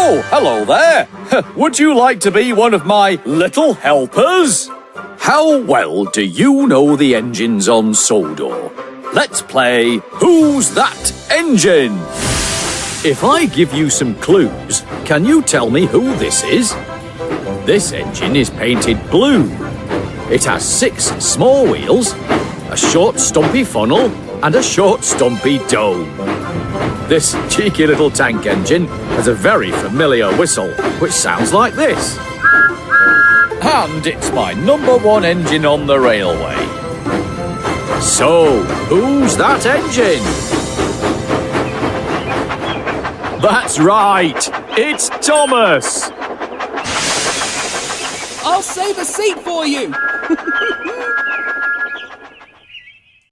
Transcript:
Oh, hello there. Would you like to be one of my little helpers? How well do you know the engines on Sodor? Let's play Who's That Engine? If I give you some clues, can you tell me who this is? This engine is painted blue. It has 6 small wheels, a short stumpy funnel, and a short stumpy dome. This cheeky little tank engine has a very familiar whistle, which sounds like this. And it's my #1 engine on the railway. So, who's that engine? That's right, it's Thomas! I'll save a seat for you.